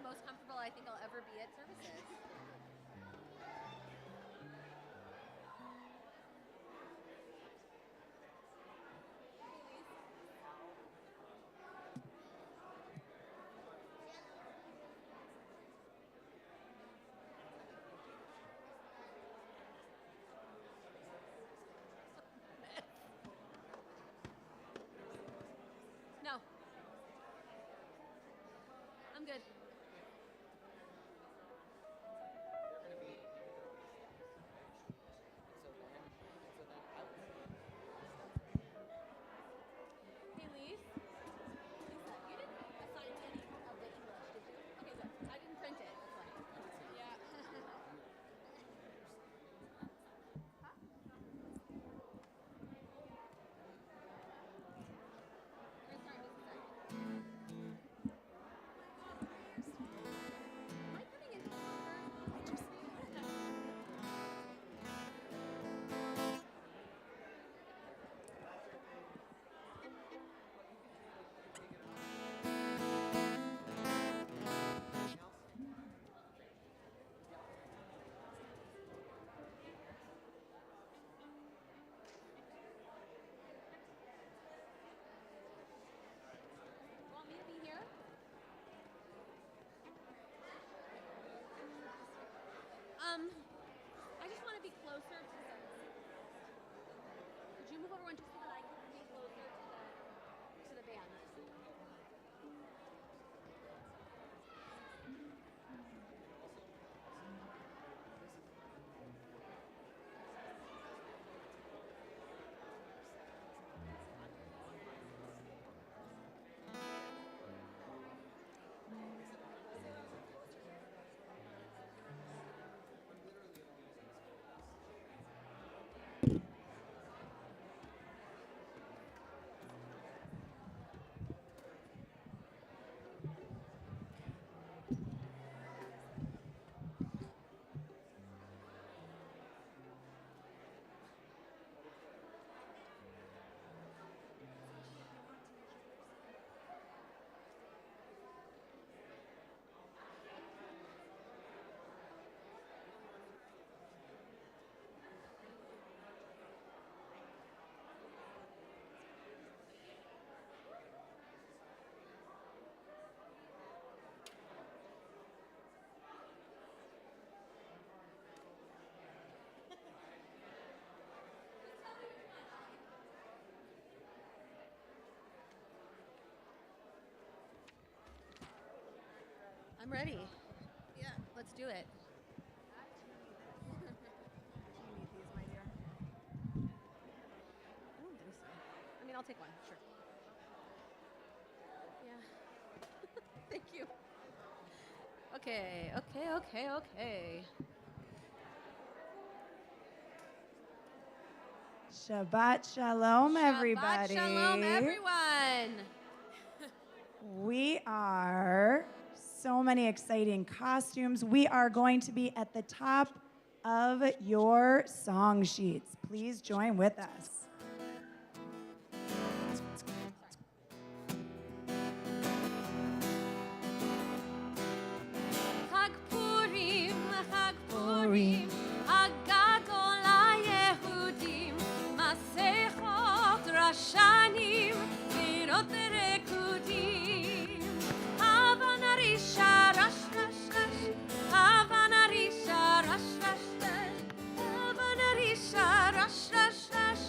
most comfortable I think I'll ever be at services. No. I'm good. Hey, Lise. Lisa, you didn't assign me any of the English, did you? Okay, good. I didn't print it. That's why. Yeah. Huh? We're starting this second. Am I coming in closer? Want me to be here? I just want to be closer to the. Could you move over one just so that I can be closer to the band? I'm ready. Yeah, let's do it. Do you need these, my dear? I don't think so. I mean, I'll take one, sure. Yeah. Thank you. Okay. Shabbat shalom, everybody. Shabbat shalom, everyone. We are so many exciting costumes. We are going to be at the top of your song sheets. Please join with us. Chag Purim, Hagadol HaYehudim, Masechot Rashanim, Virot Rekudim, Havana Risha, Rash, Rash, Rash, Havana Risha, Rash, Rash, Rash, Havana Risha, Rash, Rash, Rash,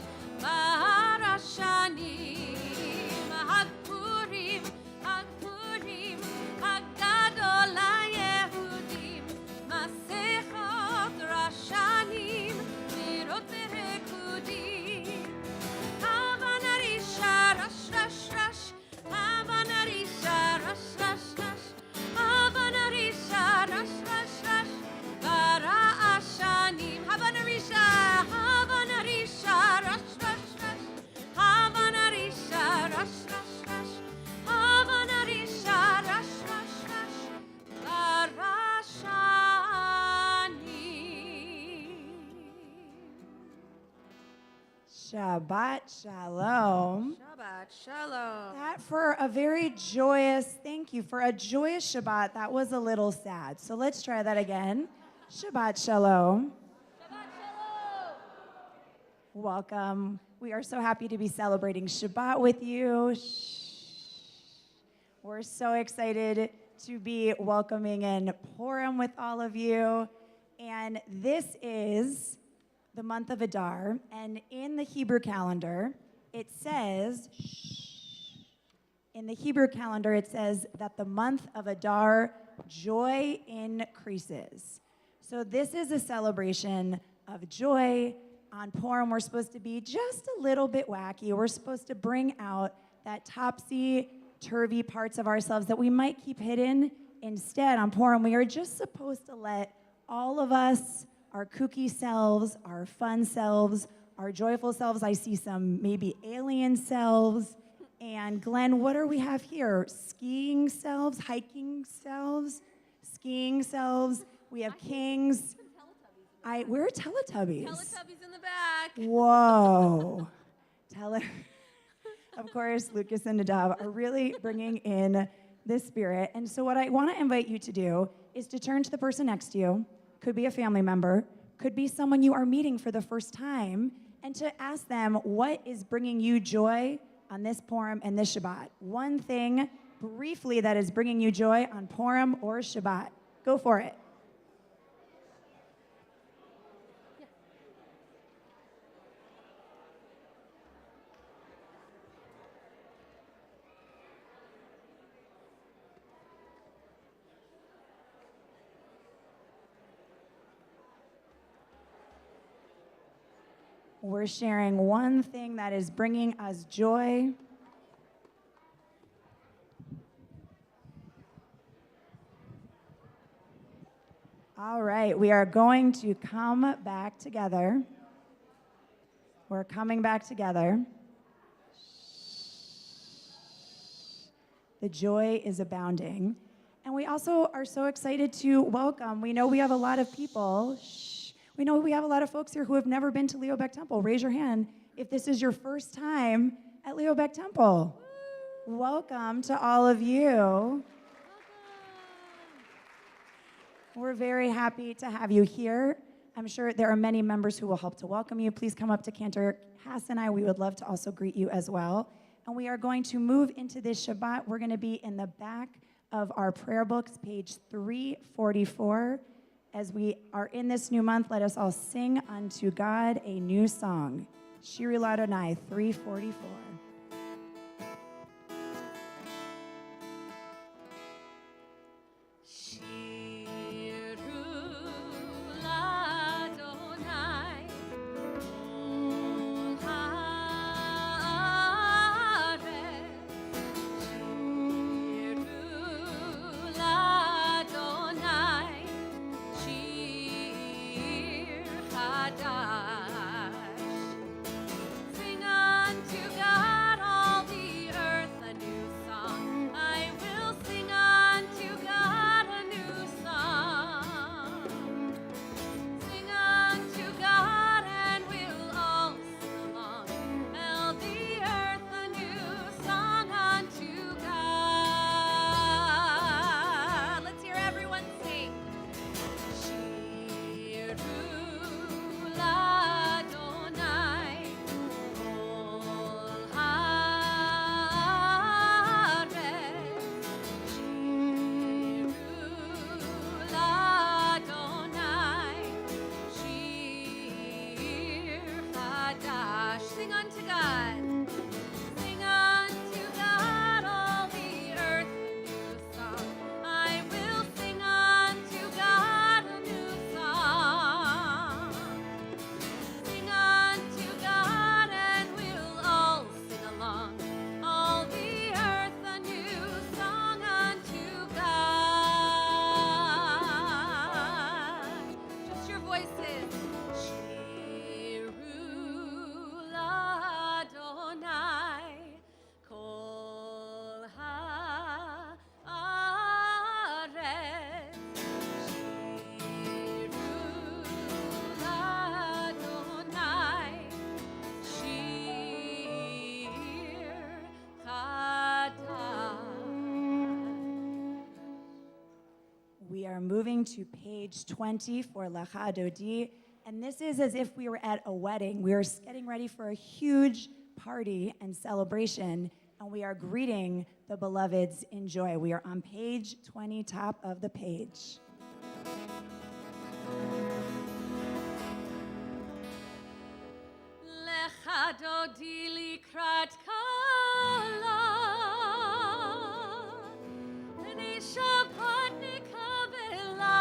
Shabbat Shalom. Shabbat Shalom. That for a very joyous, thank you, for a joyous Shabbat, that was a little sad. So let's try that again. Shabbat Shalom. Shabbat Shalom. Welcome. We are so happy to be celebrating Shabbat with you. We're so excited to be welcoming in Purim with all of you. And this is the month of Adar. And in the Hebrew calendar, it says, that the month of Adar, joy increases. So this is a celebration of joy. On Purim, we're supposed to be just a little bit wacky. We're supposed to bring out that topsy-turvy parts of ourselves that we might keep hidden. Instead, on Purim, we are just supposed to let all of us, our kooky selves, our fun selves, our joyful selves. I see some maybe alien selves. And Glenn, what do we have here? Skiing selves, hiking selves, skiing selves. We have kings. We're Teletubbies. Teletubbies in the back. Whoa. Of course, Lucas and Nadav are really bringing in the spirit. And so what I want to invite you to do is to turn to the person next to you. Could be a family member, could be someone you are meeting for the first time, and to ask them what is bringing you joy on this Purim and this Shabbat. One thing briefly that is bringing you joy on Purim or Shabbat. Go for it. We're sharing one thing that is bringing us joy. All right, we are going to come back together. We're coming back together. The joy is abounding. And we also are so excited to welcome. We know we have a lot of people. We know we have a lot of folks here who have never been to Leo Beck Temple. Raise your hand if this is your first time at Leo Beck Temple. Woo. Welcome to all of you. Welcome. We're very happy to have you here. I'm sure there are many members who will help to welcome you. Please come up to Cantor Hass and I. We would love to also greet you as well. And we are going to move into this Shabbat. We're going to be in the back of our prayer books, page 344. As we are in this new month, let us all sing unto God a new song. Shiri Ladonai 344. are moving to page 20 for Lecha Dodi. And this is as if we were at a wedding. We are getting ready for a huge party and celebration, and we are greeting the beloveds in joy. We are on page 20, top of the page. Lecha Dodi likrat kala, Pnei Shabbat nekavela.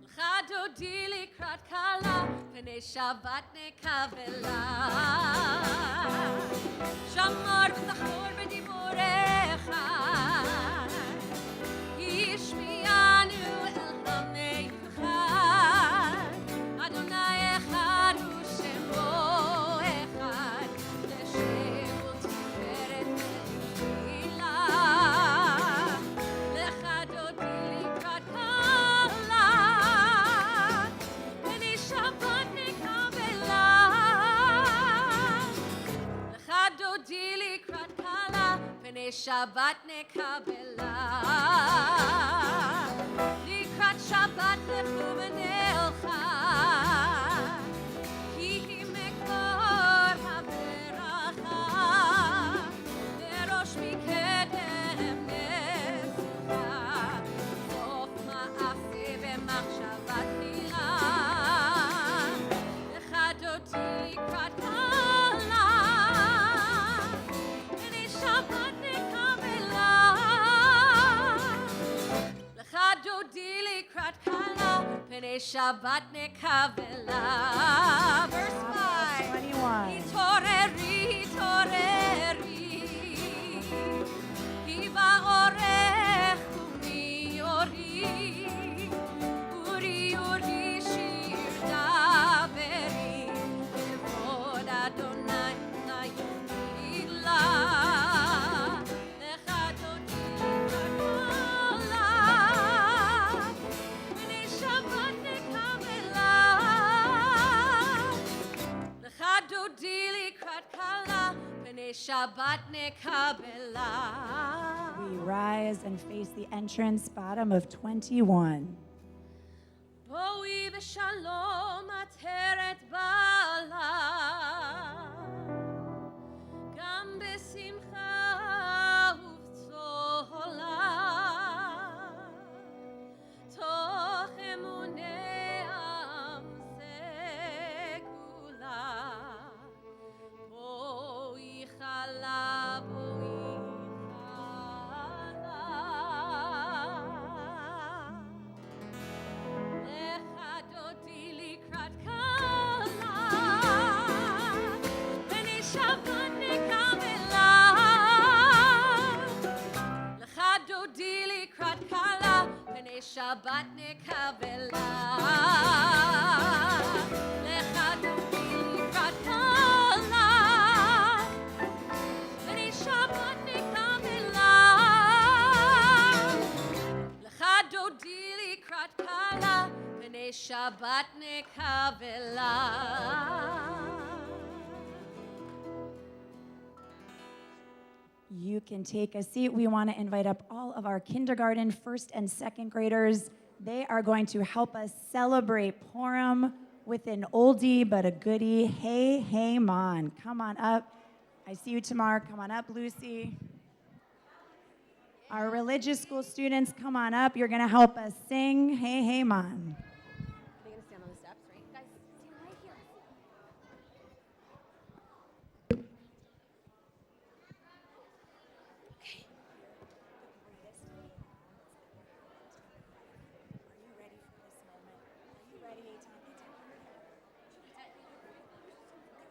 Lecha Dodi likrat kala, Pnei Shabbat nekavela. Shamar v'tachor v'diborecha, Yishmianu el hameichad. Adonai echad u'shemo echad, L'shem u'tiferet ve'tefila. Lecha Dodi likrat kala, Pnei Shabbat nekavela. Lecha Dodi likrat kala, Pnei Shabbat nekavela. Likrat Shabbat lechu v'nelcha, Ki hi mekor haveracha, Verosh mikedem nesucha, Sof ma'ase v'machshavat tila. Lecha Dodi likrat kala, Pnei Shabbat nekavela. Lecha Dodi likrat kala, Pnei Shabbat nekavela. Verse 5. 21. Hitoreri, hitoreri, Ki ba'orech u'miori, Uri, uri, shir daveri, Kevod Adonai nayimila. Lecha Dodi likrat kala, Pnei Shabbat nekavela. Lecha Dodi likrat kala, Pnei Shabbat nekavela. We rise and face the entrance, bottom of 21. Boi v'shalom ateret bala, Gam besimcha uv'tzola, Toch emunei am segula, Boi chala, boi chala. Lecha Dodi likrat kala, Pnei Shabbat nekavela. Lecha Dodi likrat kala, Pnei Shabbat nekavela. Lecha Dodi likrat kala, Pnei Shabbat nekavela. Lecha Dodi likrat kala, Pnei Shabbat nekavela. You can take a seat. We want to invite up all of our kindergarten, first and second graders. They are going to help us celebrate Purim with an oldie but a goodie. Hey, hey, man. Come on up. I see you, Tamar. Come on up, Lucy. Our religious school students, come on up. You're going to help us sing Hey, hey, man. Are they gonna stand on the steps, right? Guys, stand right here. Okay. Are you ready for this moment? Are you ready, Eitan?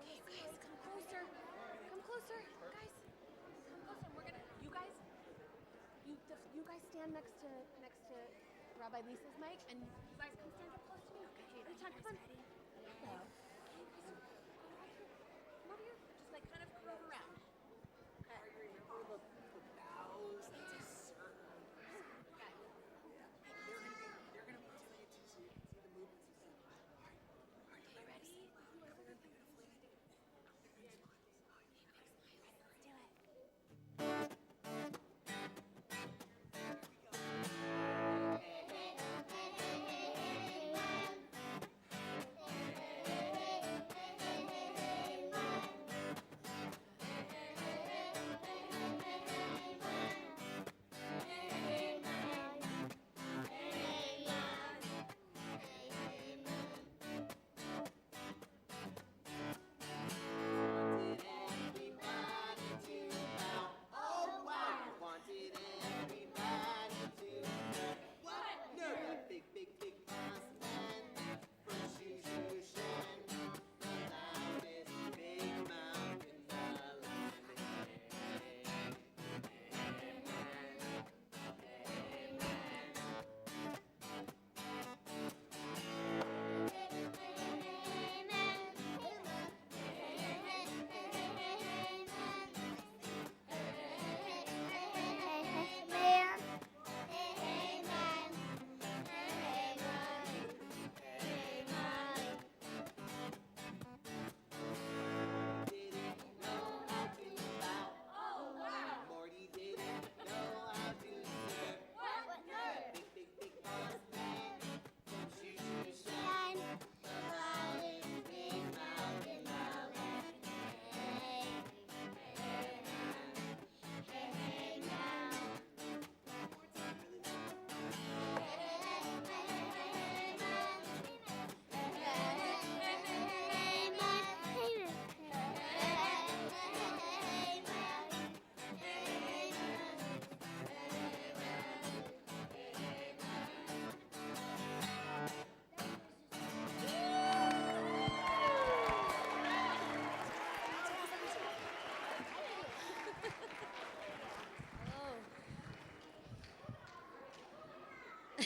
Okay, guys, come closer. Come closer, guys. Come closer. We're gonna. You guys stand next to Rabbi Lisa's mic, and you guys come stand up close to me. Okay, Eitan, come on. Come over here. Just like kind of curve around. Okay.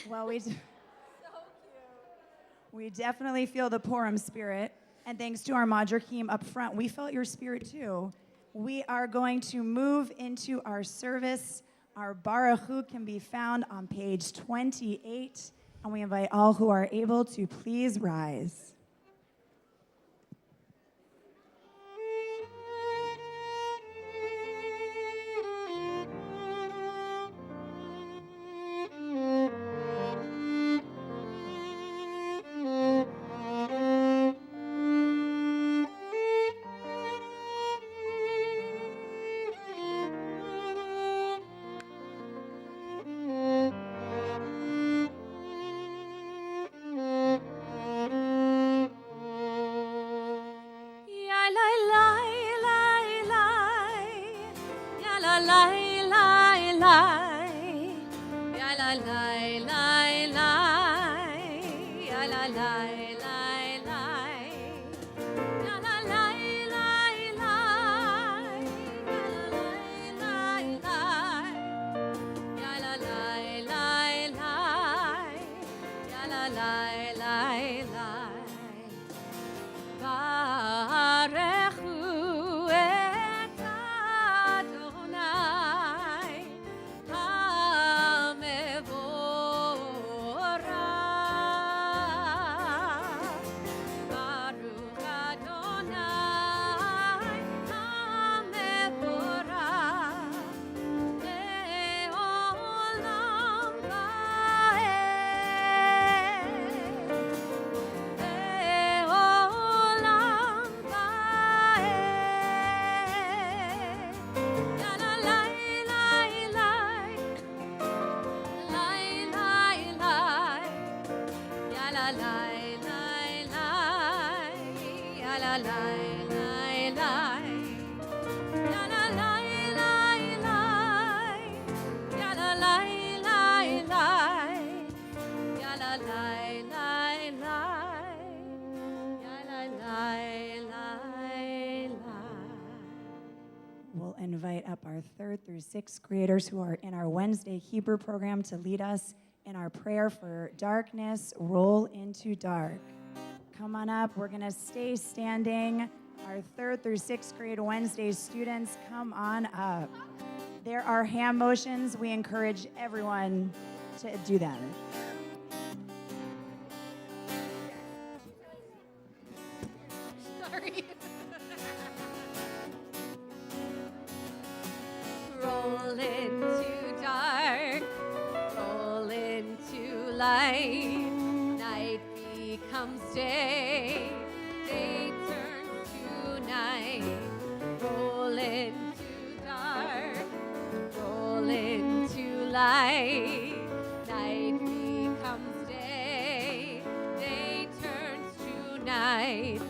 Well, So cute. we definitely feel the Purim spirit. And thanks to our Madrakim up front, we felt your spirit too. We are going to move into our service. Our Baruch Hu can be found on page 28. And we invite all who are able to please rise. We'll invite up our 3rd through 6th graders who are in our Wednesday Hebrew program to lead us in our prayer for darkness, roll into dark. Come on up. We're going to stay standing. Our 3rd through 6th grade Wednesday students, come on up. There are hand motions. We encourage everyone to do them. Sorry. Roll into dark, roll into light. Night becomes day, day turns to night. Roll into dark, roll into light. Night becomes day, day turns to night.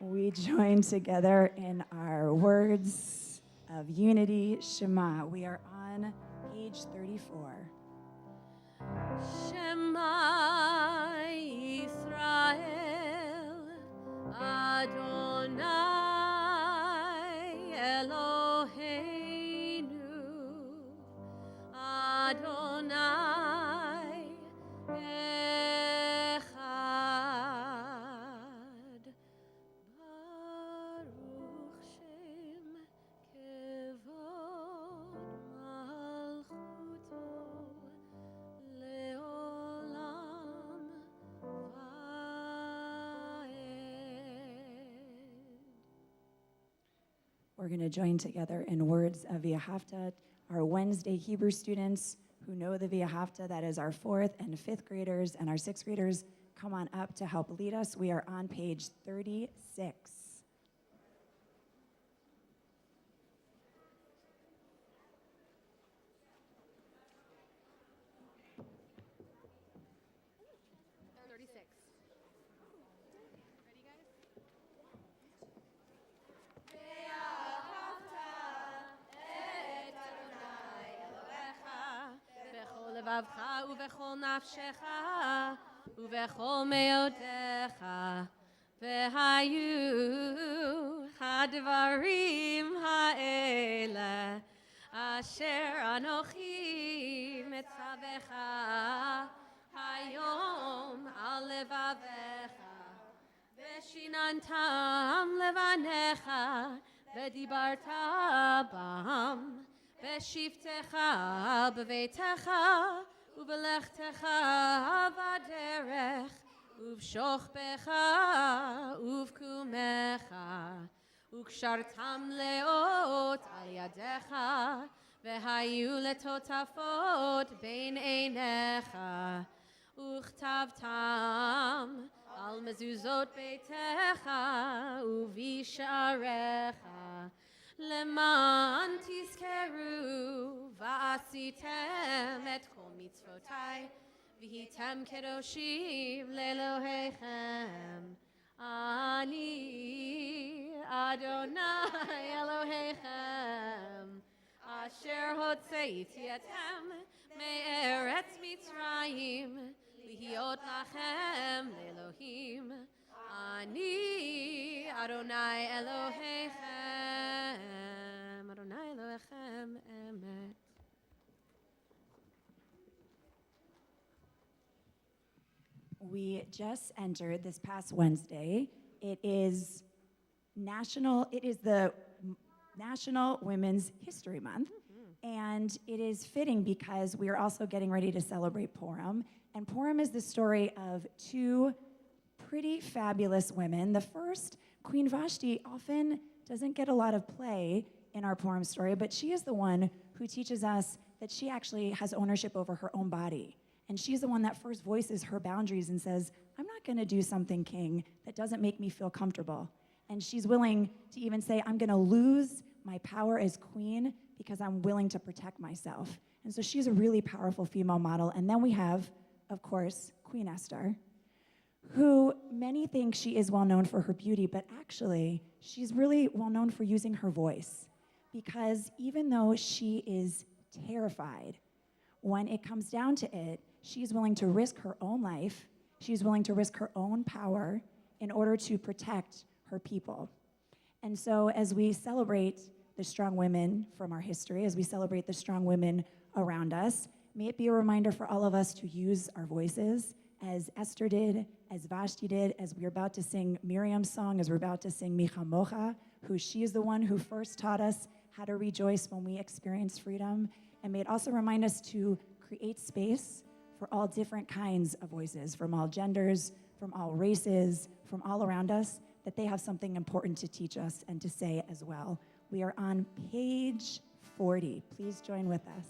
We join together in our words of unity, Shema. We are on page 34. Shema Yisrael, Adonai We're going to join together in words of V'ahavta. Our Wednesday Hebrew students who know the V'ahavta, that is our 4th and 5th graders and our 6th graders, come on up to help lead us. We are on page 36. לבבך ובכל נפשך ובכל מאודך והיו הדברים האלה אשר אנוכי מצווך היום על לבבך ושיננתם לבניך ודיברת בם בשבתך בביתך ובלכתך בדרך ובשוכבך ובקומך וקשרתם לאות על ידיך והיו לטוטפות בין עיניך וכתבתם על מזוזות ביתך ובשעריך למען תזכרו ועשיתם את כל מצוותיי והייתם קדושים לאלוהיכם אני אדוני אלוהיכם אשר הוצאתי אתכם מארץ מצרים להיות לכם לאלוהים אני אדוני אלוהיכם אדוני אלוהיכם אמת. We just entered this past Wednesday. It is the National Women's History Month. And it is fitting because we are also getting ready to celebrate Purim. And Purim is the story of two pretty fabulous women. The first, Queen Vashti, often doesn't get a lot of play in our Purim story, but she is the one who teaches us that she actually has ownership over her own body. And she's the one that first voices her boundaries and says, I'm not going to do something, king, that doesn't make me feel comfortable. And she's willing to even say, I'm going to lose my power as queen because I'm willing to protect myself. And so she's a really powerful female model. And then we have, of course, Queen Esther, who many think she is well known for her beauty, but actually she's really well known for using her voice. Because even though she is terrified, when it comes down to it, she's willing to risk her own life, she's willing to risk her own power in order to protect her people. And so as we celebrate the strong women from our history, as we celebrate the strong women around us, may it be a reminder for all of us to use our voices as Esther did, as Vashti did, as we're about to sing Miriam's song, as we're about to sing Mi Chamocha, who she is the one who first taught us how to rejoice when we experience freedom. And may it also remind us to create space for all different kinds of voices, from all genders, from all races, from all around us, that they have something important to teach us and to say as well. We are on page 40. Please join with us.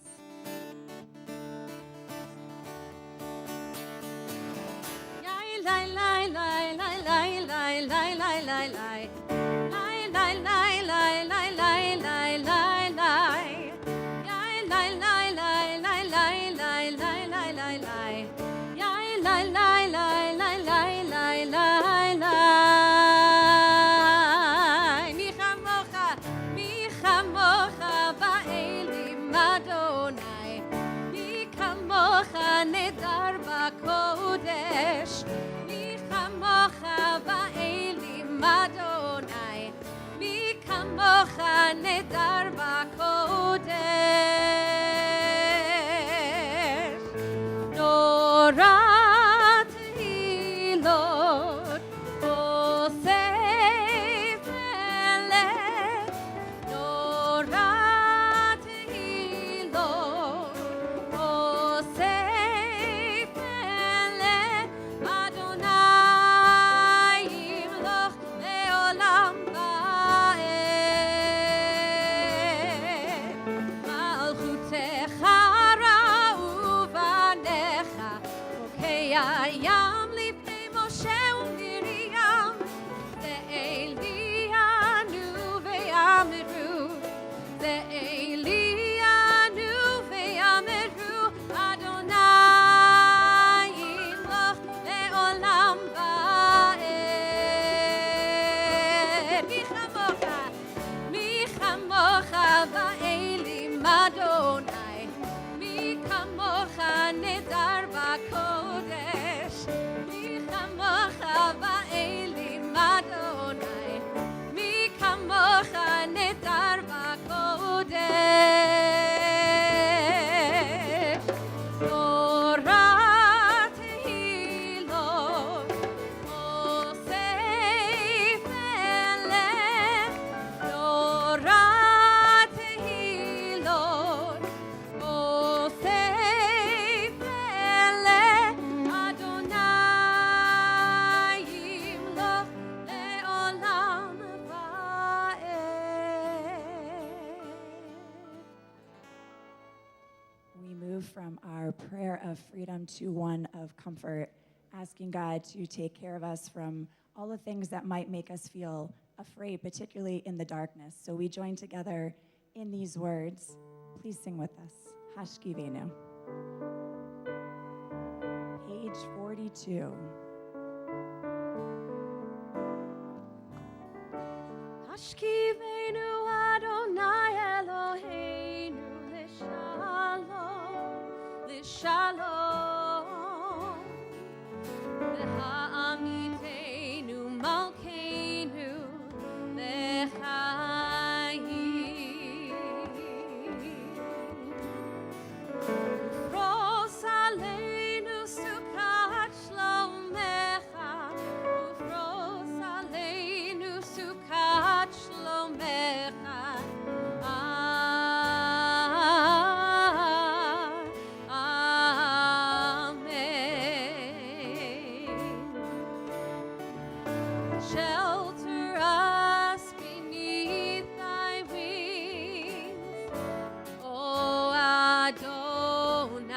Kodesh, mi chamocha ba'elim Adonai. הנהדר בקודש, נורת הילות אוסף מלך, נורת הילות אוסף מלך, אדוני ימלוך לעולם ועד. מלכותך ראו בניך, חוקי הים לפני משה ומרים, ואלינו ויאמרו, ואלינו ויאמרו, אדוני ימלוך לעולם ועד. מי כמוך באלים אדוני, מי כמוך נהדר בקודש, מי כמוך באלים אדוני, מי כמוך נהדר בקודש. תורת הילות אוסף מלך, תורת הילות אוסף מלך, אדוני ימלוך לעולם ועד. We move from our prayer of freedom to one of comfort, asking God to take care of us from all the things that might make us feel afraid, particularly in the darkness. So we join together in these words. Please sing with us. Hashkivenu. Page 42. Hashkivenu Adonai Eloheinu l'shalom, l'shalom. V'ha'amiteinu malkeinu l'chaim. Ufros aleinu sukat shlomecha, ufros aleinu sukat shlomecha. Amen. Shelter us beneath thy wings, O Adonai.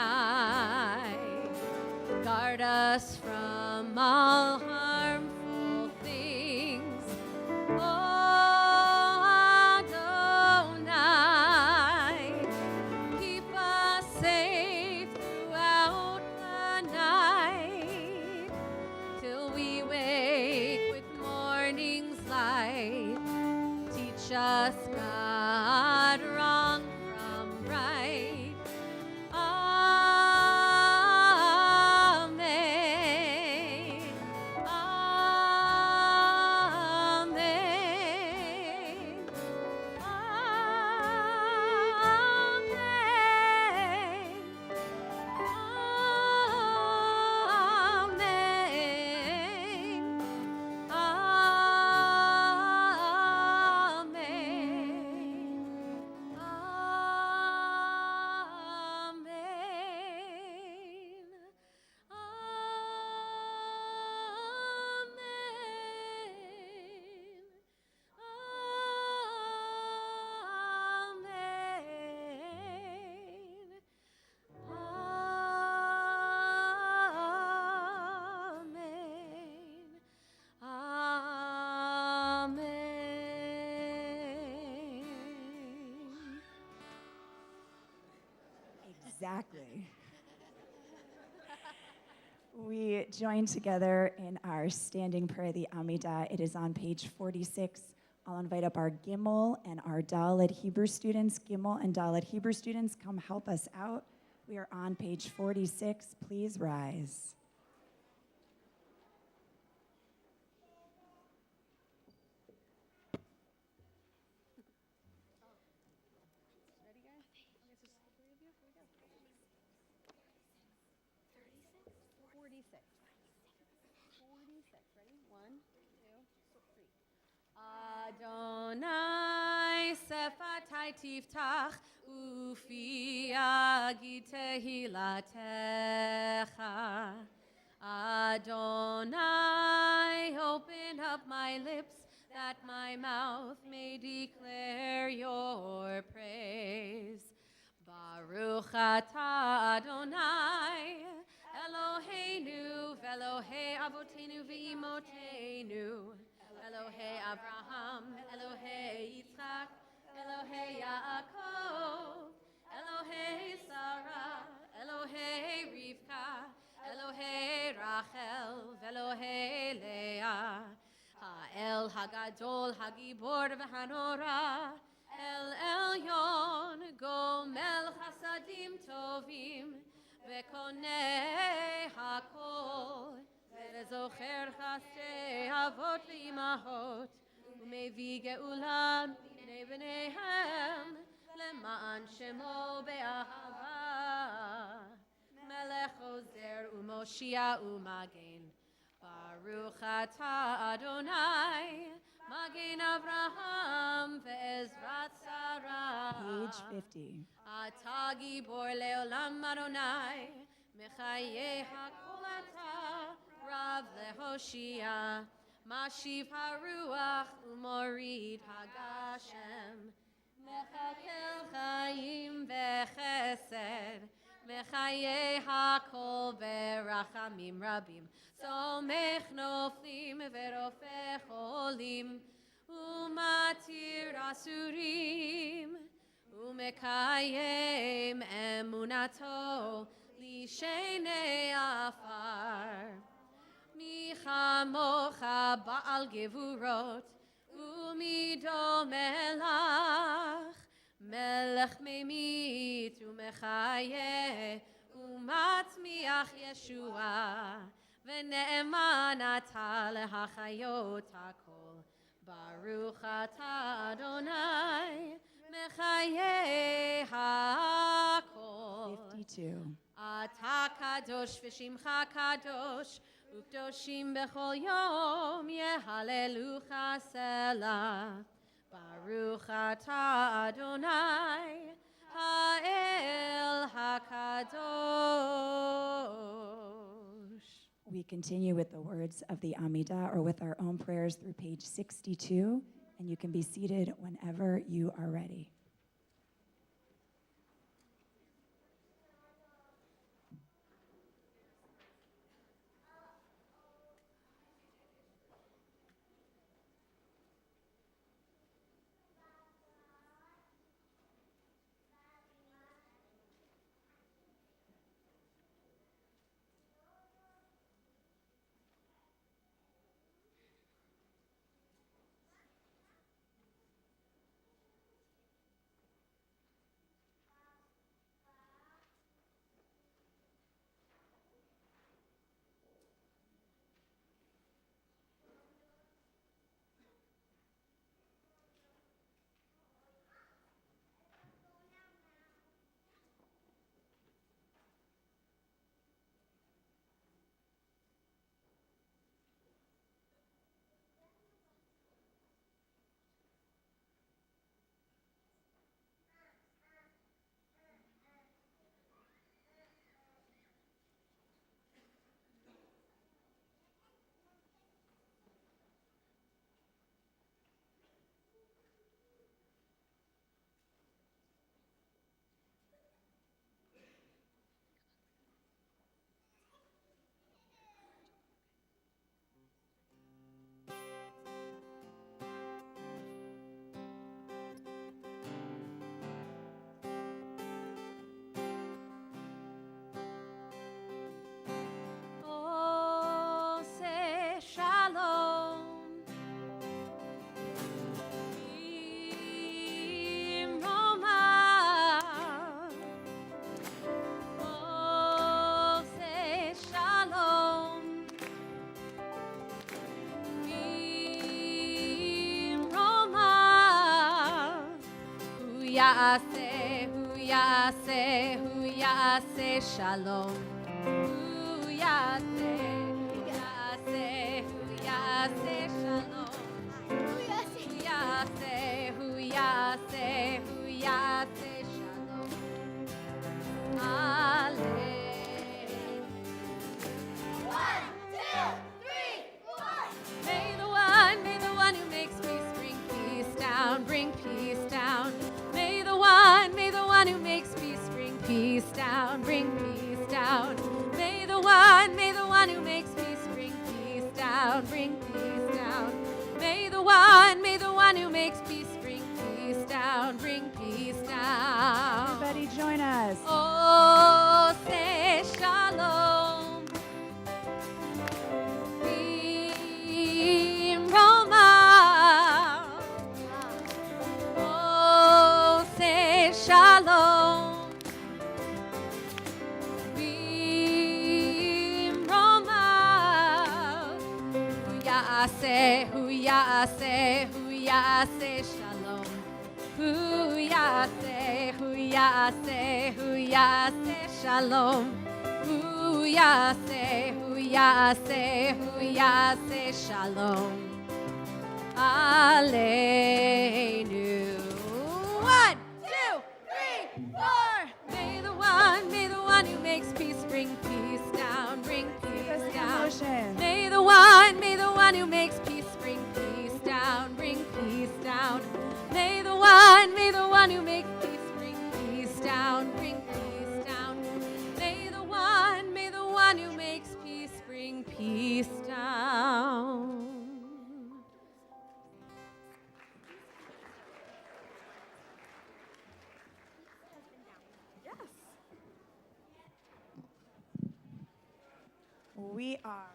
Guard us from all harmful things, O Adonai. Keep us safe throughout the night, till we wake with morning's light. Teach us, God, wrong from right. Amen. Amen. Exactly. We join together in our standing prayer, the Amidah. It is on page 46. I'll invite up our Gimel and our Dalet Hebrew students. Gimel and Dalet Hebrew students, come help us out. We are on page 46. Please rise. 6. Ready? 1, 2, 3. Adonai sefatai tiftach ufi agid tehilatecha. Adonai, open up my lips that my mouth may declare your praise. Baruch atah Adonai, Eloheinu, Elohei Avotenu ve'imotenu, Elohei Abraham, Elohei Yitzchak, Elohei Yaakov, Elohei Sarah, Elohei Rivka, Elohei Rachel, Elohei Leah, Ha'el Hagadol, Hagibor v'Hanora, El Elyon, Gomel Chasadim Tovim, Vekonei Hakol, Vezocher Chasdei Avot v'Imahot, Umevi Geula B'nei B'neihem, Leman Shemo Be'ahava, Melech Ozer Umoshia Umagen, Baruch atah Adonai, Magen Avraham ve'ezrat Sarah. Page 50. Atah gibor leolam Adonai, Mechaye hakol atah, Rav lehoshia, Mashiv haruach umorid hagashem, Mechakel chayim vechesed, Mechaye hakol berachamim rabim, Somech noflim verofech olim, Umatir asurim, Umekayem emunato, Lishenei afar. Michamocha ba'al gevurot, Umido melach, Melech memit umechaye, Umatzmiach Yeshua, V'ne'eman atah lehachayot hakol, Baruch atah Adonai, Mechaye hakol. 52. Atah kadosh v'shimcha kadosh, Ukdoshim bechol yom yehalelucha selah. Baruch atah Adonai, Ha'el HaKadosh. We continue with the words of the Amidah, or with our own prayers, through page 62, and you can be seated whenever you are ready. Hu yaseh shalom. Hu yaseh Everybody join us. Oh, say shalom. Roma. Oh, say shalom. Roma. Huyase shalom. Huyase shalom. Huyase shalom. Aleinu. 1, 2, 3, 4. May the one who makes peace bring peace down, bring peace down. May the one who makes peace bring peace down, bring peace down. May the one who makes peace bring peace down, bring peace down. May the one who makes peace bring peace down. Yes. We are.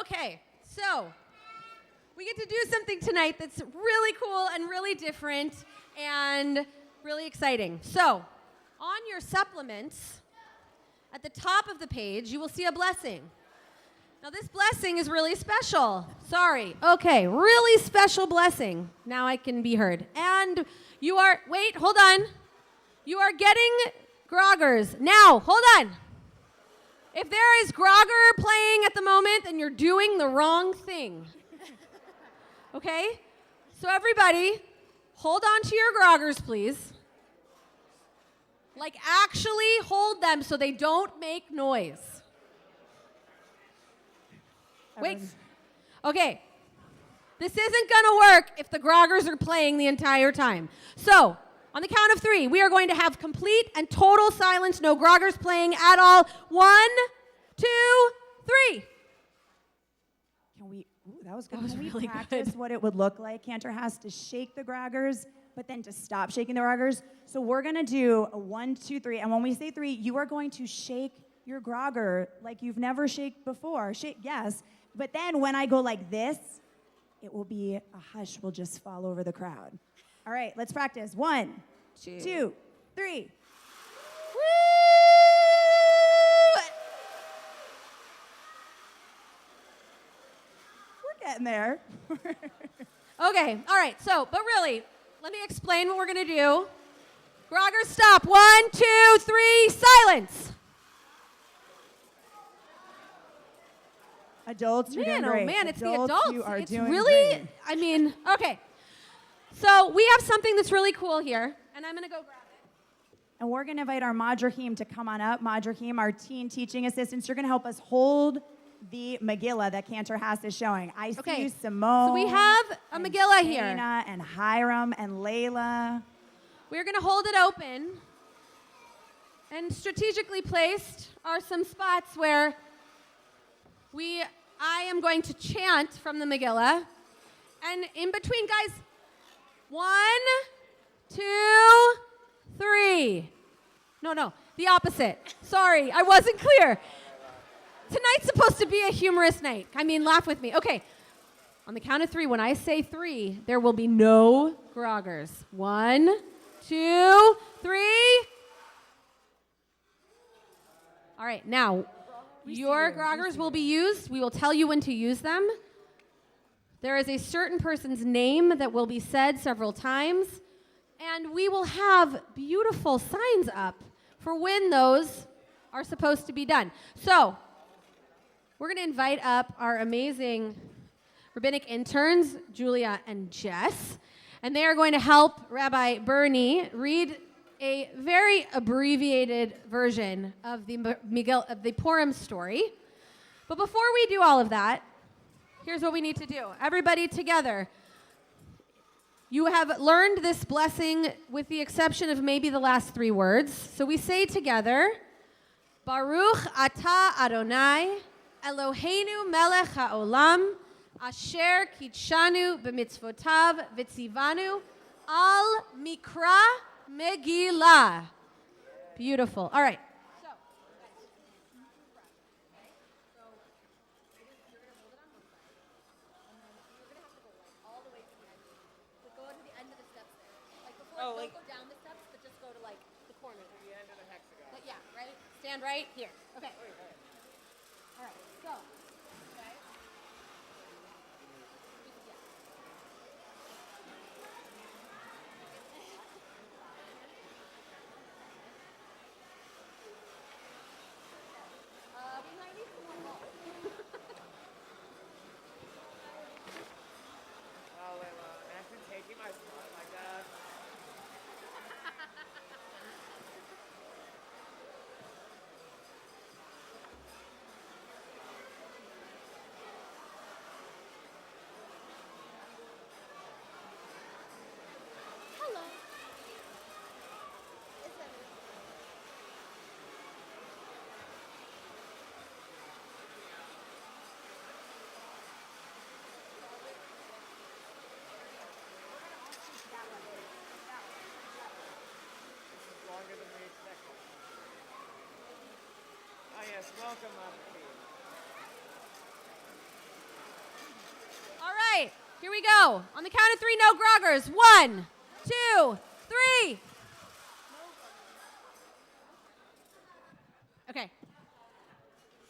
Okay, so we get to do something tonight that's really cool and really different and really exciting. So, on your supplements, at the top of the page, you will see a blessing. Now, this blessing is really special. Sorry. Okay, really special blessing. Now I can be heard. And you are, wait, hold on. You are getting groggers. Now, hold on. If there is grogger playing at the moment, then you're doing the wrong thing. Okay? So everybody, hold on to your groggers, please. Like, actually hold them so they don't make noise. Wait. Okay. This isn't going to work if the groggers are playing the entire time. So, on the count of 3, we are going to have complete and total silence, no groggers playing at all. 1, 2, 3. Can we? Ooh, that was good. That was Can we really practice good. what it would look like? Cantor has to shake the groggers, but then to stop shaking the groggers. So we're gonna do a 1, 2, 3, and when we say 3, you are going to shake your grogger like you've never shaked before. Shake, yes. But then when I go like this, it will be a hush will just fall over the crowd. All right, let's practice. 1, 2, 3. Woo! We're getting there. Okay, all right, so, but really, let me explain what we're gonna do. Groggers, stop. 1, 2, 3, silence. Adults, you're doing Man, great. oh man, it's the adults. You are It's doing really, great. I mean, okay. So we have something that's really cool here, and I'm gonna go grab it. And we're going to invite our Madrahim to come on up. Madrahim, our teen teaching assistants, you're going to help us hold the Megillah that Cantor Haas is showing. I see you, Simone. So we have a and Megillah here. Shayna and Hiram and Layla. We're gonna hold it open, and strategically placed are some spots where I am going to chant from the Megillah, and in between, guys, 1, 2, 3. No, the opposite. Sorry, I wasn't clear. Tonight's supposed to be a humorous night. I mean, laugh with me. Okay, on the count of 3, when I say 3, there will be no groggers. 1, 2, 3. All right, now, your groggers will be used. We will tell you when to use them. There is a certain person's name that will be said several times, and we will have beautiful signs up for when those are supposed to be done. So, we're going to invite up our amazing rabbinic interns, Julia and Jess, and they are going to help Rabbi Bernie read a very abbreviated version of the Purim story. But before we do all of that, here's what we need to do. Everybody together. You have learned this blessing with the exception of maybe the last 3 words. So we say together, Baruch atah Adonai, Eloheinu melech haolam, asher kitshanu b'mitzvotav v'tzivanu al mikra Megillah. Beautiful. All right. So, you're going to hold it on one side. And then you're going to have to go all the way to the end. But go to the end of the steps there. Like before, don't go down the steps, but just go to like the corner. The end of the hexagon. But yeah, right? Stand right here. Okay. All right. So. Okay. We might need some more help. Oh, wait, imagine taking my spot like that. Hello. Longer than we expected. Oh, yes, welcome, All right, here we go. On the count of 3, no groggers. 1, 2, 3. Okay.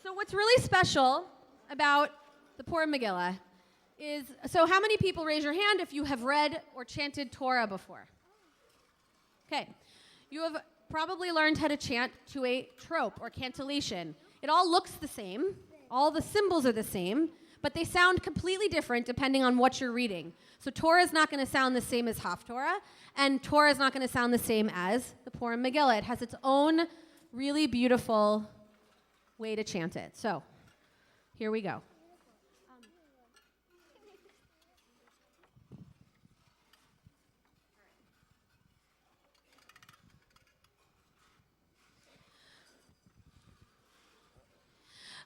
So what's really special about the Purim Megillah is, so how many people raise your hand if you have read or chanted Torah before? Okay. You have probably learned how to chant to a trope or cantillation. It all looks the same. All the symbols are the same, but they sound completely different depending on what you're reading. So Torah is not going to sound the same as Haftorah, and Torah is not going to sound the same as the Purim Megillah. It has its own really beautiful way to chant it. So here we go.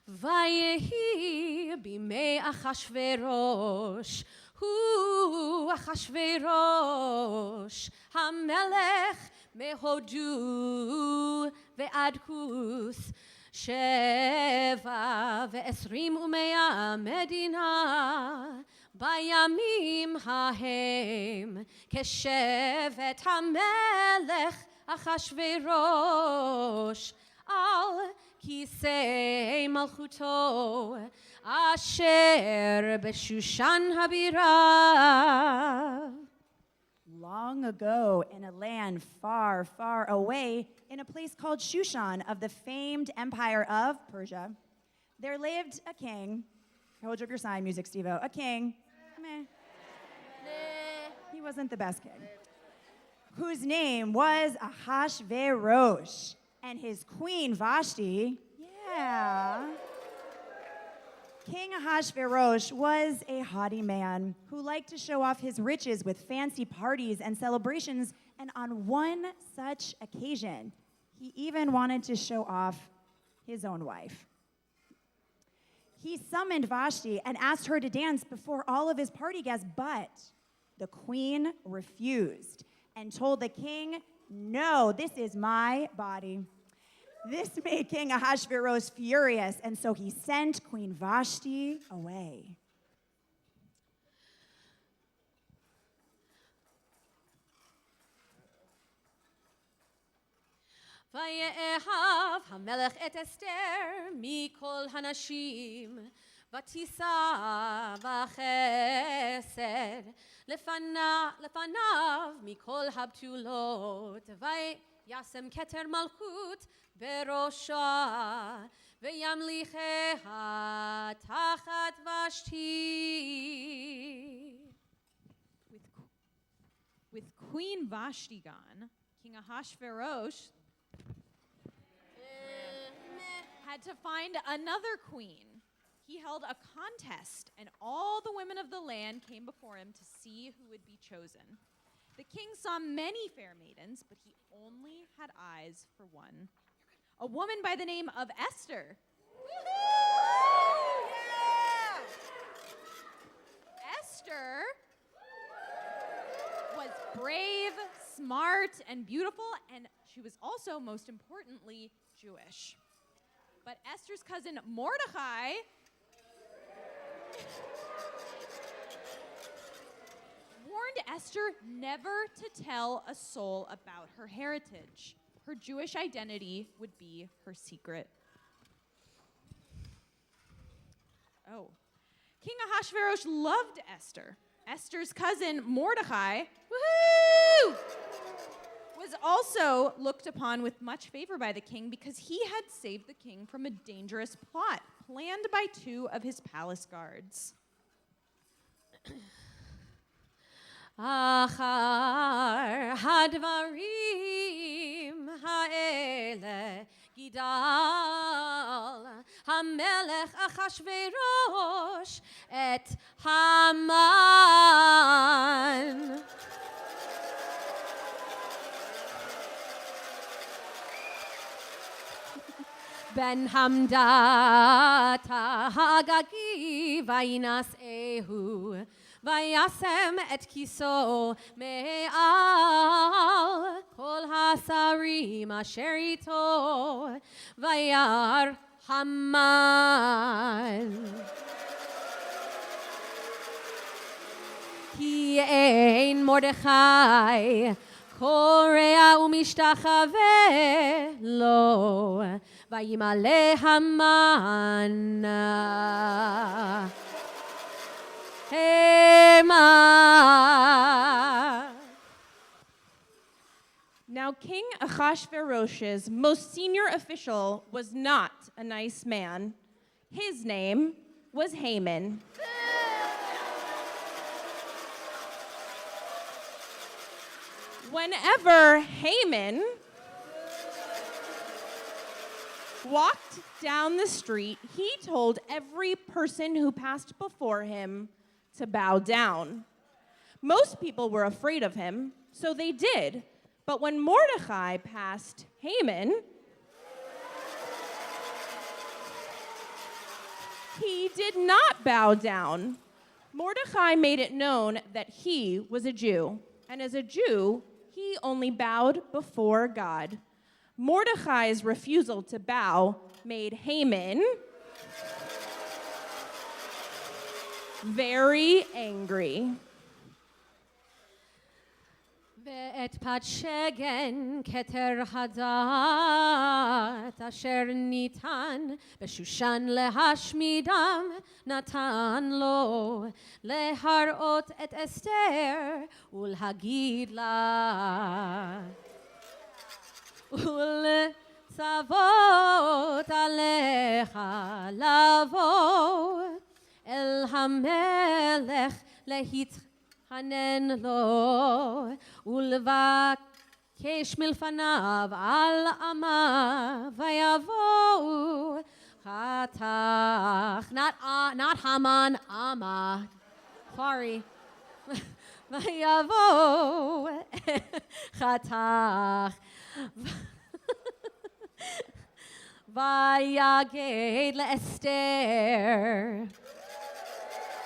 Vayehi bimei Achashverosh, hu Achashverosh, hamelech mehodu ve'ad kus, sheva ve'esrim umea medina, bayamim hahem, keshevet hamelech Achashverosh, al Kisei malchuto asher b'Shushan habira. Long ago, in a land far, far away, in a place called Shushan of the famed empire of Persia, there lived a king. Hold up your sign, music, Steve-O. A king. Meh. He wasn't the best king. Whose name was Ahashverosh. And his queen, Vashti, King Ahashverosh was a haughty man who liked to show off his riches with fancy parties and celebrations. And on one such occasion, he even wanted to show off his own wife. He summoned Vashti and asked her to dance before all of his party guests, but the queen refused and told the king, "No, this is my body." This made King Ahashverosh furious, and so he sent Queen Vashti away. Vaye'ehav hamelech et Esther mikol hanashim, vatisa v'chesed lefanav mikol habtulot, Yasem keter malchut berosha, וימליכיה תחת ושתי. With Queen Vashti gone, King Ahasuerus had to find another queen. He held a contest, and all the women of the land came before him to see who would be chosen. The king saw many fair maidens, but he only had eyes for one, a woman by the name of Esther. Esther was brave, smart, and beautiful, and she was also, most importantly, Jewish. But Esther's cousin Mordecai warned Esther never to tell a soul about her heritage. Her Jewish identity would be her secret. Oh. King Ahasuerus loved Esther. Esther's cousin Mordecai, woohoo, was also looked upon with much favor by the king because he had saved the king from a dangerous plot planned by two of his palace guards. אחר הדברים האלה גידל המלך אחשוורוש את המן. בן המדת האגגי וינשאהו וישם את כיסו מעל כל השרים אשר איתו וירא המן. כי אין מרדכי קורע ומשתחווה לו וימלא המן המה. Now, King Ahasuerus's most senior official was not a nice man. His name was Haman. Whenever Haman walked down the street, he told every person who passed before him to bow down. Most people were afraid of him, so they did. But when Mordecai passed Haman, he did not bow down. Mordecai made it known that he was a Jew, and as a Jew, he only bowed before God. Mordecai's refusal to bow made Haman very angry. ואת פת שגן כתר הדת אשר ניתן בשושן להשמידם נתן לו להראות את אסתר ולהגיד לה ולצוות עליך לבוא אל המלך להתחנן לו ולבקש מלפניו על עמה ויבואו חתך, not Haman, Amma, sorry. ויבואו חתך ויגד לאסתר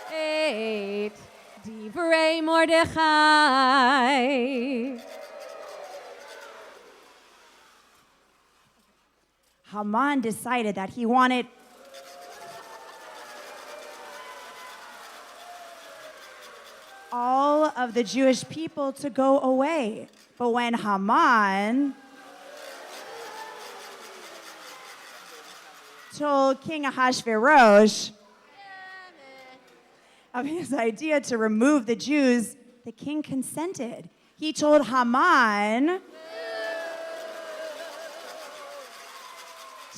את דברי מרדכי. Haman decided that he wanted all of the Jewish people to go away. But when Haman told King Ahasuerus of his idea to remove the Jews, the king consented. He told Haman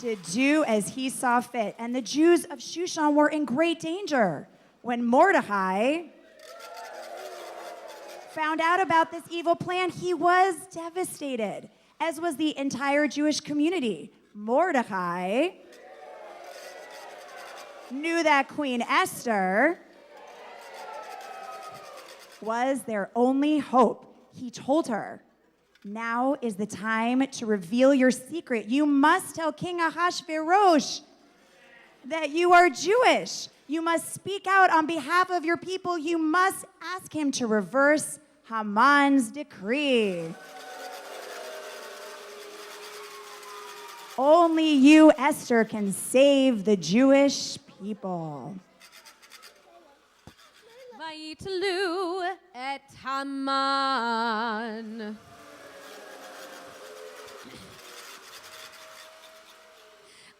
to do as he saw fit. And the Jews of Shushan were in great danger. When Mordecai found out about this evil plan, he was devastated, as was the entire Jewish community. Mordecai knew that Queen Esther was their only hope. He told her, now is the time to reveal your secret. You must tell King Ahasuerus that you are Jewish. You must speak out on behalf of your people. You must ask him to reverse Haman's decree. Only you, Esther, can save the Jewish people. Vayitlu et Haman.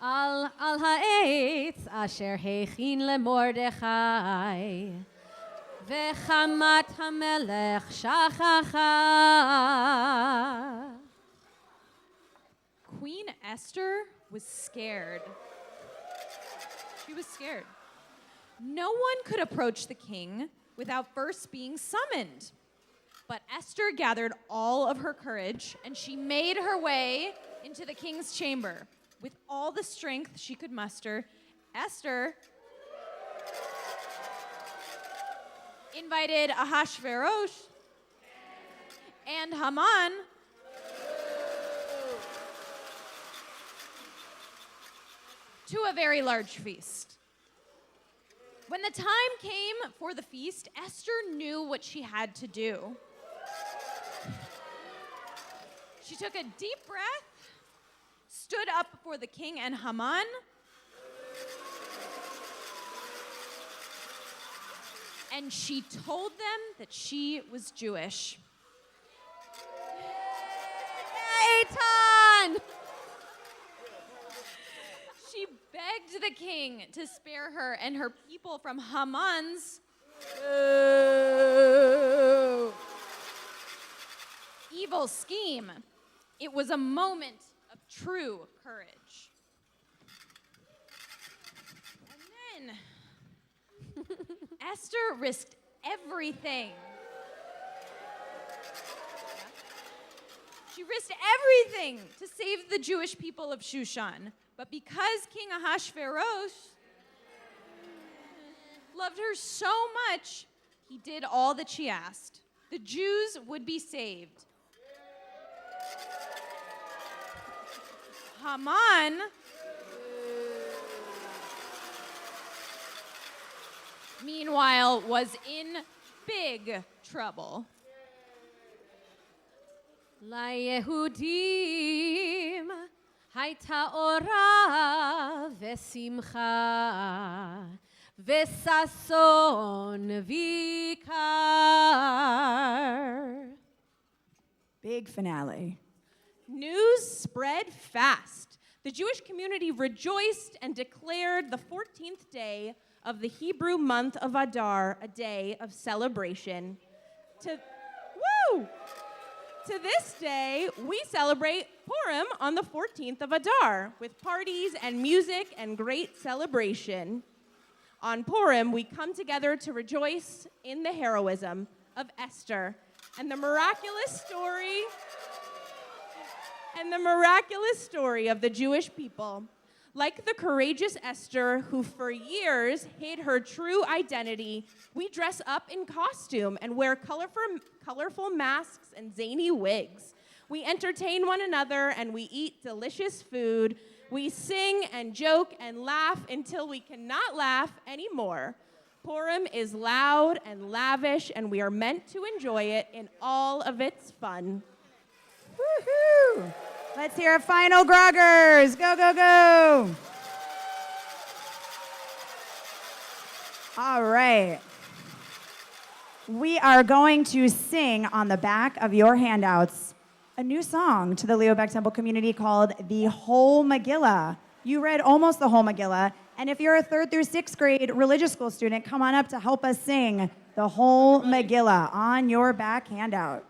Al ha'etz asher hechin leMordechai vechamat hamelech shachacha. Queen Esther was scared. She was scared. No one could approach the king without first being summoned. But Esther gathered all of her courage, and she made her way into the king's chamber. With all the strength she could muster, Esther invited Ahasuerus and Haman to a very large feast. When the time came for the feast, Esther knew what she had to do. She took a deep breath, stood up before the king and Haman, and she told them that she was Jewish. Eitan! She begged the king to spare her and her people from Haman's evil scheme. It was a moment of true courage. And then Esther risked everything. She risked everything to save the Jewish people of Shushan. But because King Ahasuerus loved her so much, he did all that she asked. The Jews would be saved. Haman meanwhile was in big trouble. ליהודים הייתה אורה ושמחה וששון ויקר. Big finale. News spread fast. The Jewish community rejoiced and declared the 14th day of the Hebrew month of Adar a day of celebration. To this day, we celebrate Purim on the 14th of Adar with parties and music and great celebration. On Purim, we come together to rejoice in the heroism of Esther and the miraculous story of the Jewish people. Like the courageous Esther, who for years hid her true identity, we dress up in costume and wear colorful masks and zany wigs. We entertain one another and we eat delicious food. We sing and joke and laugh until we cannot laugh anymore. Purim is loud and lavish, and we are meant to enjoy it in all of its fun. Woohoo! Let's hear a final groggers. Go, go, go. All right. We are going to sing on the back of your handouts a new song to the Leobeck Temple community called The Whole Megillah. You read almost the whole Megillah, and if you're a 3rd through 6th grade religious school student, come on up to help us sing the whole Megillah on your back handout.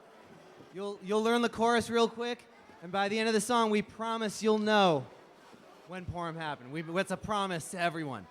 You'll learn the chorus real quick, and by the end of the song, we promise you'll know when Purim happened. It's a promise to everyone.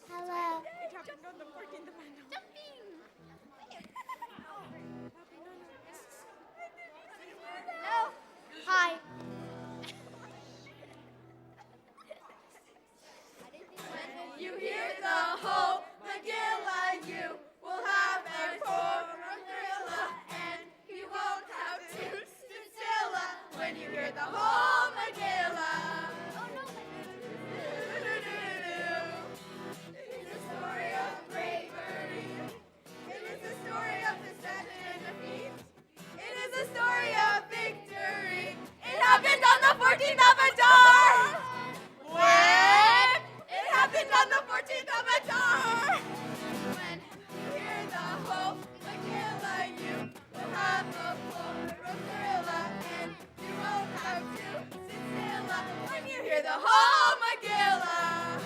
Hello. No. Hi. When you hear the whole Megillah, you will have a Torah and you won't have to sit still when you hear the whole Megillah. It is a story of bravery. It is a story of deception and defeat. It is a story of victory. It happened on the 14th of Adar. When? It happened on the 14th of Adar. When you hear the whole Megillah, you will have a full Megillah, and you won't have to sit still when you hear the whole Megillah.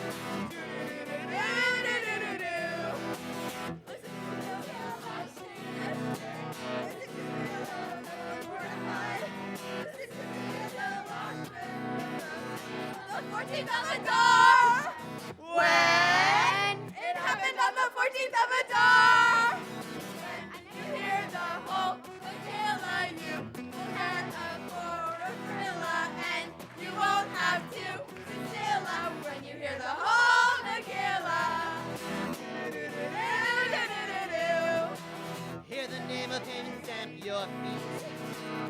Listen to the Megillah, listen to the Mordecai, listen to the 14th of Adar. When it happened on the 14th of Adar. When you hear the whole Megillah, you will have a Torah and you won't have to sit still when you hear the whole Megillah. Hear the name of him and stamp your feet.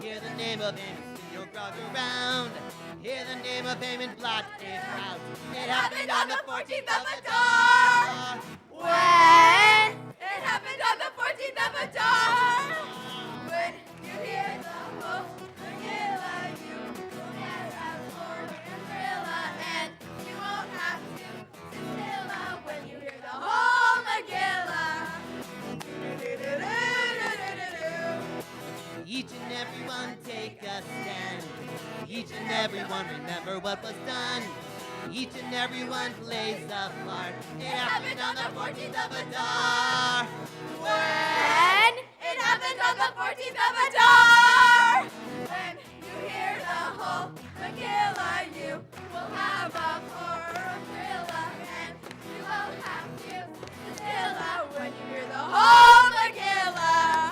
Hear the name of him and spin your grog around. Hear the name of him and blot it out. It happened on the 14th of Adar. When it happened on the 14th of Adar. When you hear the whole Megillah, you will get a Torah and you won't have to sit still when you hear the whole Megillah. Each and every one take a stand. Each and every one remember what was done. Each and every one plays a part. It happened on the 14th of Adar. When it happened on the 14th of Adar. When you hear the whole Megillah, you will have a Torah and you won't have to sit still when you hear the whole Megillah.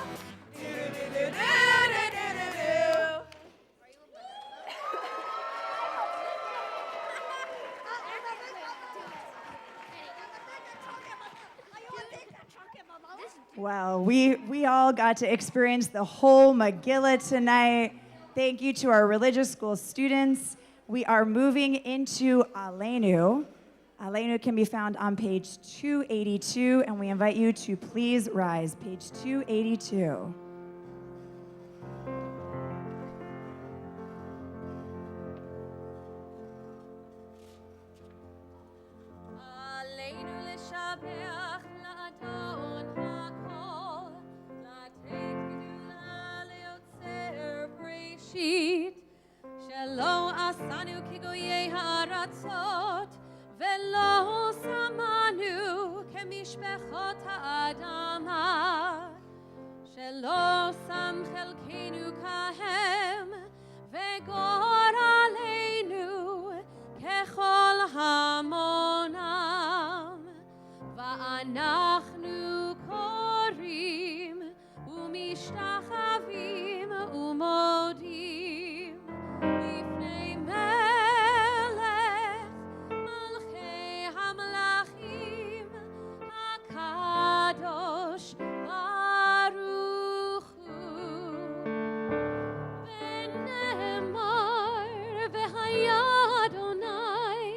Well, we all got to experience the whole Megillah tonight. Thank you to our religious school students. We are moving into Aleinu. Aleinu can be found on page 282, and we invite you to please rise. Page 282. עלינו לשבח לאדון הכל, לתת גדולה ליוצר בראשית, שלא עשנו כגויי הארצות, ולא שמנו כמשפחות האדמה, שלא שם חלקנו כהם, וגורלנו ככל המונם, ואנחנו קוראים ומשתחווים ומודים לפני מלך מלכי המלכים הקדוש ברוך הוא. ונאמר והיה אדוני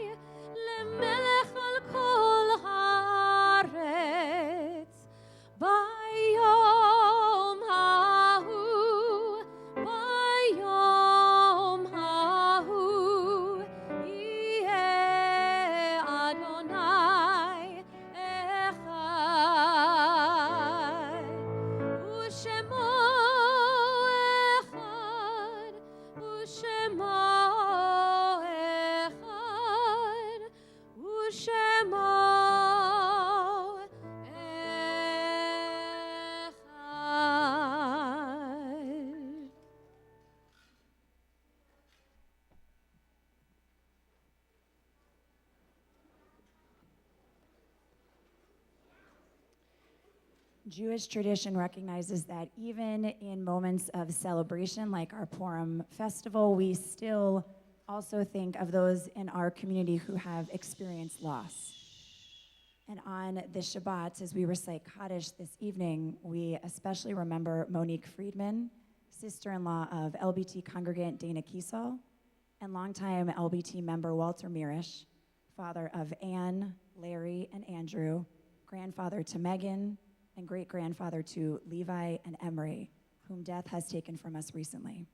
למלך על כל הארץ ביום ההוא, ביום Jewish tradition recognizes that even in moments of celebration like our Purim festival, we still also think of those in our community who have experienced loss. And on the Shabbat, as we recite Kaddish this evening, we especially remember Monique Friedman, sister-in-law of LBT congregant Dana Kiesel, and longtime LBT member Walter Mirisch, father of Anne, Larry, and Andrew, grandfather to Megan, and great-grandfather to Levi and Emery, whom death has taken from us recently.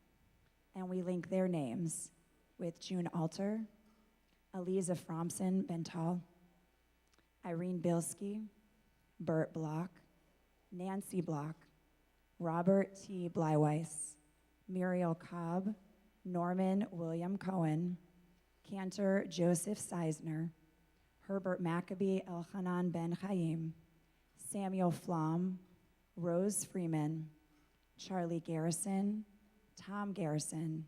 And we link their names with June Alter, Eliza Fromson Bental, Irene Bilski, Bert Block, Nancy Block, Robert T. Blyweiss, Muriel Cobb, Norman William Cohen, Cantor Joseph Seisner, Herbert Maccabee Elchanan Ben Chaim, Samuel Flom, Rose Freeman, Charlie Garrison, Tom Garrison,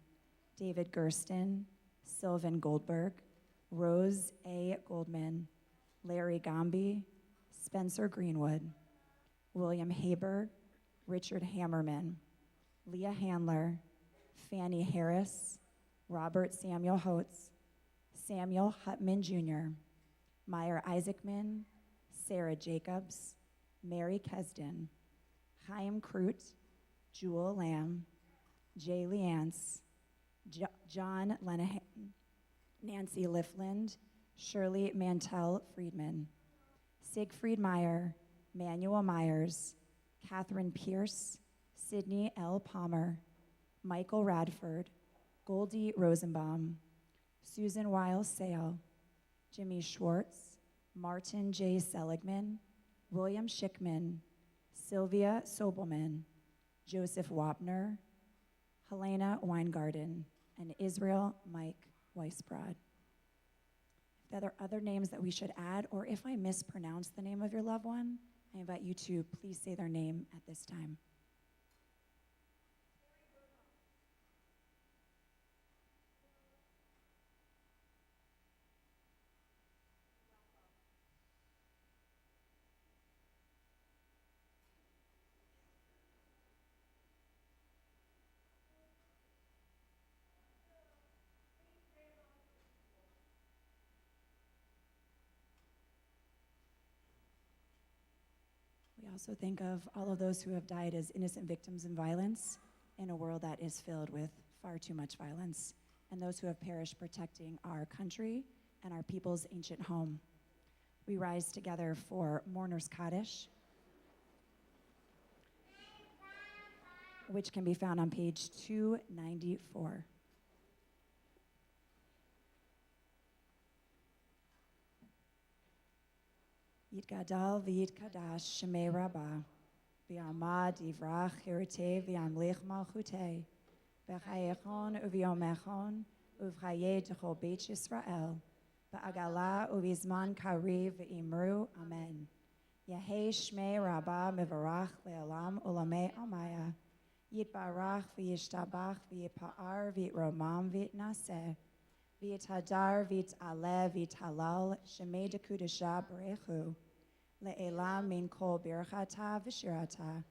David Gersten, Sylvan Goldberg, Rose A. Goldman, Larry Gombe, Spencer Greenwood, William Haberg, Richard Hammerman, Leah Handler, Fannie Harris, Robert Samuel Holtz, Samuel Hutman Jr., Meyer Isaacman, Sarah Jacobs, Mary Kesden, Chaim Krut, Jewel Lamb, Jay Leance, John Lenahan, Nancy Lifland, Shirley Mantell Friedman, Siegfried Meyer, Manuel Myers, Catherine Pierce, Sydney L. Palmer, Michael Radford, Goldie Rosenbaum, Susan Wiles Sale, Jimmy Schwartz, Martin J. Seligman, William Schickman, Sylvia Sobelman, Joseph Wapner, Helena Weingarten, and Israel Mike Weisbrod. If there are other names that we should add, or if I mispronounce the name of your loved one, I invite you to please say their name at this time. We also think of all of those who have died as innocent victims in violence in a world that is filled with far too much violence, and those who have perished protecting our country and our people's ancient home. We rise together for Mourner's Kaddish, which can be found on page 294. Yitgadal v'yitkadash shemei Rabbah, v'yamad divrach hirtei v'yamlich malchutei, v'chayechon uv'yomechon uv'chayei t'chol beit Yisrael, v'agala uv'izman kariv v'imru, amen. Yehei shmei Rabbah mivarach le'olam ulamei almaya, yitbarach v'yishtabach v'yipa'ar v'yitromam v'yitnaseh, v'yithadar v'yit'aleh v'yithalal shemei dekudasha berechu, le'elam min kol birchata v'shirata,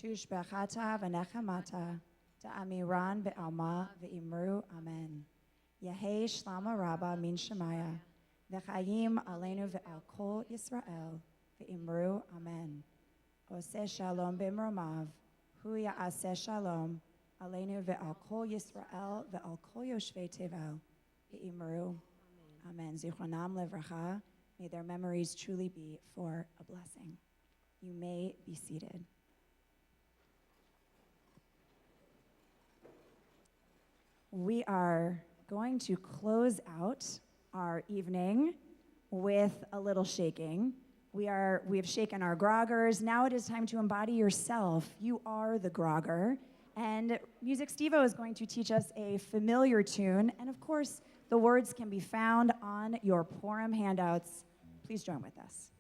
tushbechata v'nechamata, ta'amiran be'alma v'imru, amen. Yehei shlama Rabbah min shemaya, v'chayim aleinu ve'al kol Yisrael, v'imru, amen. Oseh shalom b'imromav, hu ya'aseh shalom, aleinu ve'al kol Yisrael, ve'al kol yoshvei tevel, v'imru, amen. Zichronam levracha, may their memories truly be for a blessing. You may be seated. We are going to close out our evening with a little shaking. We have shaken our groggers. Now it is time to embody yourself. You are the grogger. And Music Stevo is going to teach us a familiar tune. And of course, the words can be found on your Purim handouts. Please join with us.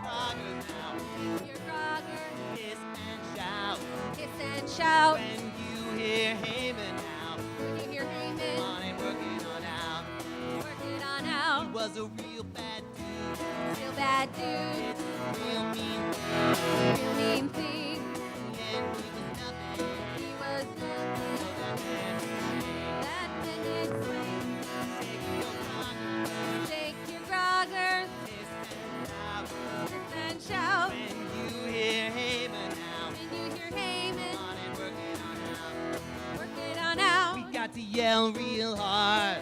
Kroggers now. Your Kroger. Hiss and shout. Hiss and shout. When you hear Haman now. When you hear Come Haman, on and work it on out. work it on He out. was a real bad dude. Real bad dude. Real mean. Real mean thing. And he was nothing. He was nothing that didn't explain. Shake your Kroger. Hiss and shout. When you hear Haman now. When you hear Haman, Come on and work it on out. work it on out. We got to yell real hard.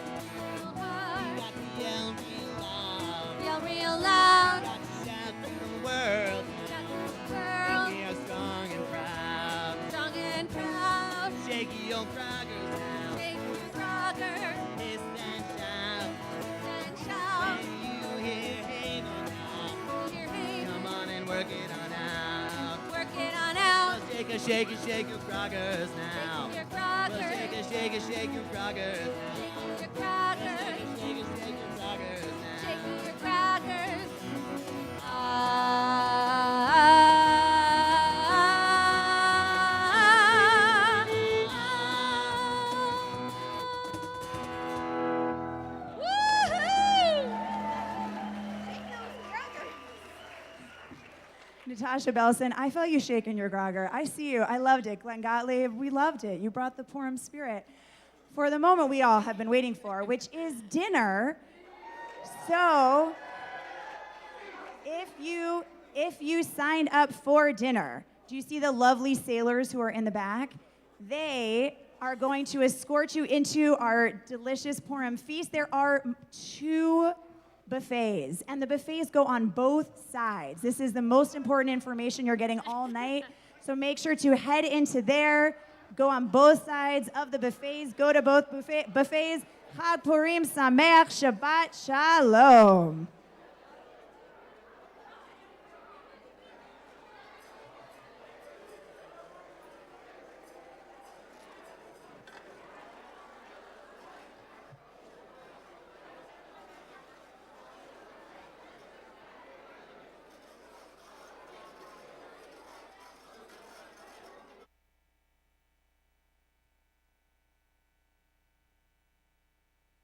Real hard. Got to yell real loud. Yell real loud. Got to shout to the world. Shout to the world. We are strong and proud. Strong and proud. Shaky old Kroggers now. Shake your Kroger. Hiss and shout. Hiss and shout. When you hear Haman now. Hear Haman, Come on and work it on out. work it on out. Shake your Kroggers now. Shake your Well, Kroger. shake your Kroggers now. Shake your Kroger. Shake your Kroggers now. Shake your Krogers. Natasha Belson, I felt you shaking your grogger. I see you. I loved it. Glenn Gottlieb, we loved it. You brought the Purim spirit for the moment we all have been waiting for, which is dinner. So, if you signed up for dinner, do you see the lovely sailors who are in the back? They are going to escort you into our delicious Purim feast. There are 2 buffets, and the buffets go on both sides. This is the most important information you're getting all night. So make sure to head into there, go on both sides of the buffets, go to both buffets. Chag Purim Sameach, Shabbat Shalom.